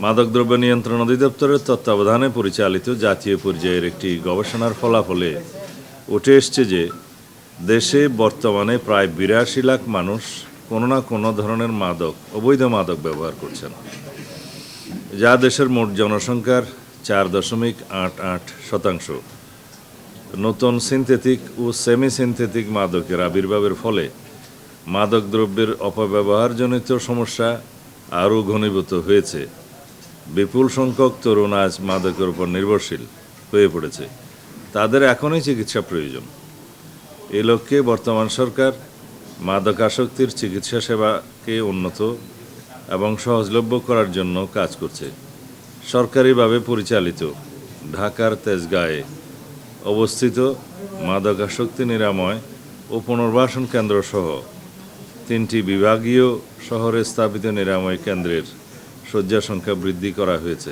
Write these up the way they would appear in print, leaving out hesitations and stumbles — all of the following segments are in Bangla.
মাদকদ্রব্য নিয়ন্ত্রণ অধিদপ্তরের তত্ত্বাবধানে পরিচালিত জাতীয় পর্যায়ের একটি গবেষণার ফলাফলে উঠে এসছে যে দেশে বর্তমানে প্রায় ৮২ লাখ মানুষ কোনো না কোনো ধরনের অবৈধ মাদক ব্যবহার করছেন, যা দেশের মোট জনসংখ্যার ৪.৮৮%। নতুন সিনথেটিক ও সেমি সিনথেটিক মাদকের আবির্ভাবের ফলে মাদকদ্রব্যের অপব্যবহারজনিত সমস্যা আরও ঘনীভূত হয়েছে। বিপুল সংখ্যক তরুণ আজ মাদকের উপর নির্ভরশীল হয়ে পড়েছে। তাদের এখনই চিকিৎসা প্রয়োজন। এ লক্ষ্যে বর্তমান সরকার মাদকাসক্তির চিকিৎসা সেবাকে উন্নত এবং সহজলভ্য করার জন্য কাজ করছে। সরকারিভাবে পরিচালিত ঢাকার তেজগাঁয়ে অবস্থিত মাদকাসক্তি নিরাময় ও পুনর্বাসন কেন্দ্র সহ 3টি বিভাগীয় শহরে স্থাপিত নিরাময় কেন্দ্রের শয্যা সংখ্যা বৃদ্ধি করা হয়েছে।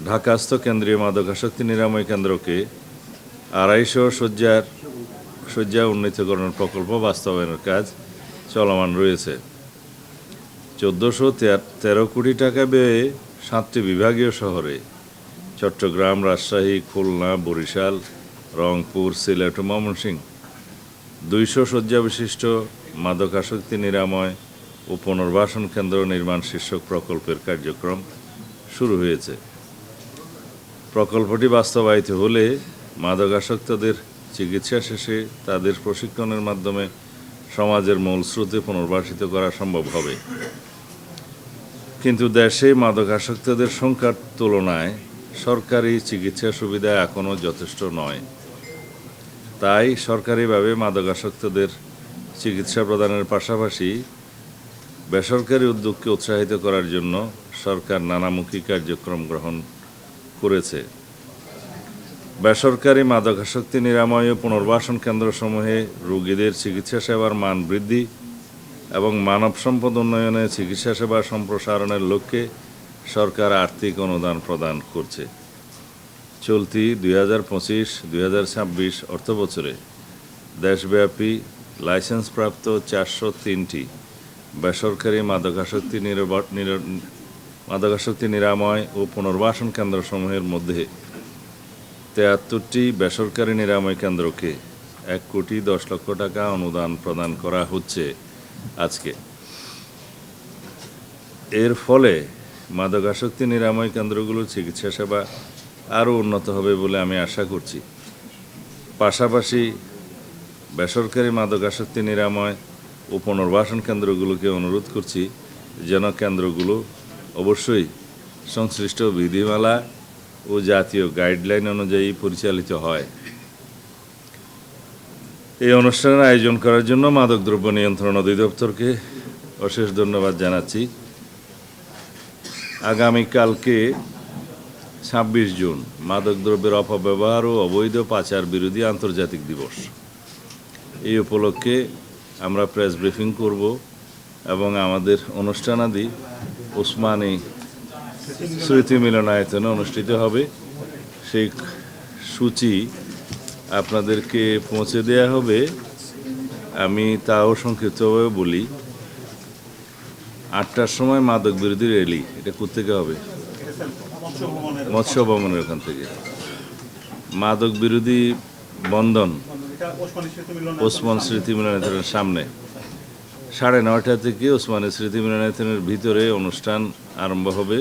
ঢাকাস্থ কেন্দ্রীয় মাদকাসক্তি নিরাময় কেন্দ্রকে 250 শয্যা উন্নীতকরণ প্রকল্প বাস্তবায়নের কাজ চলমান রয়েছে। 1413 কোটি টাকা ব্যয়ে 7টি বিভাগীয় শহরে চট্টগ্রাম, রাজশাহী, খুলনা, বরিশাল, রংপুর, সিলেট ও ময়মনসিংহ 200 শয্যা বিশিষ্ট মাদকাসক্তি নিরাময় ও পুনর্বাসন কেন্দ্র নির্মাণ শীর্ষক প্রকল্পের কার্যক্রম শুরু হয়েছে। প্রকল্পটি বাস্তবায়িত হলে মাদকাসক্তদের চিকিৎসা শেষে তাদের প্রশিক্ষণের মাধ্যমে সমাজের মূল স্রোতে পুনর্বাসিত করা সম্ভব হবে। কিন্তু দেশে মাদকাসক্তদের সংখ্যার তুলনায় সরকারি চিকিৎসা সুবিধা এখনও যথেষ্ট নয়। তাই সরকারিভাবে মাদকাসক্তদের চিকিৎসা প্রদানের পাশাপাশি বেসরকারি উদ্যোগকে উৎসাহিত করার জন্য সরকার নানামুখী কার্যক্রম গ্রহণ করেছে। বেসরকারি মাদকাসক্তি নিরাময় ও পুনর্বাসন কেন্দ্রসমূহে রোগীদের চিকিৎসা সেবার মান বৃদ্ধি এবং মানব সম্পদ উন্নয়নে চিকিৎসা সেবা সম্প্রসারণের লক্ষ্যে সরকার আর্থিক অনুদান প্রদান করছে। চলতি 2025-2026 অর্থবছরে দেশব্যাপী লাইসেন্সপ্রাপ্ত 403টি বেসরকারি মাদকাসক্তি নিরাময় ও পুনর্বাসন কেন্দ্রসমূহের মধ্যে 73টি বেসরকারি নিরাময় কেন্দ্রকে 1,10 লক্ষ টাকা অনুদান প্রদান করা হচ্ছে আজকে। এর ফলে মাদকাসক্তি নিরাময় কেন্দ্রগুলোর চিকিৎসা সেবা আরও উন্নত হবে বলে আমি আশা করছি। পাশাপাশি বেসরকারি মাদকাসক্তি নিরাময় ও পুনর্বাসন কেন্দ্রগুলোকে অনুরোধ করছি যেন কেন্দ্রগুলো অবশ্যই সংশ্লিষ্ট বিধিমালা ও জাতীয় গাইডলাইন অনুযায়ী পরিচালিত হয়। এই অনুষ্ঠানের আয়োজন করার জন্য মাদকদ্রব্য নিয়ন্ত্রণ অধিদপ্তরকে অশেষ ধন্যবাদ জানাচ্ছি। আগামীকালকে 26 জুন মাদকদ্রব্যের অপব্যবহার ও অবৈধ পাচার বিরোধী আন্তর্জাতিক দিবস। এই উপলক্ষে আমরা প্রেস ব্রিফিং করব এবং আমাদের অনুষ্ঠানাদি ওসমানী স্মৃতি মিলনায়তনে অনুষ্ঠিত হবে। সেই সূচি আপনাদেরকে পৌঁছে দেওয়া হবে। আমি তাও সংক্ষিপ্তভাবে বলি। 8টার সময় মাদক বিরোধী র্যালি, এটা কোত্থেকে হবে? মৎস্য ভবনের ওখান থেকে। মাদক বিরোধী বন্ধন ওসমান স্মৃতি মিলনায়তনের সামনে 9:30 থেকে ওসমানী স্মৃতি মিলনায়তনের ভিতরে অনুষ্ঠান আরম্ভ হবে।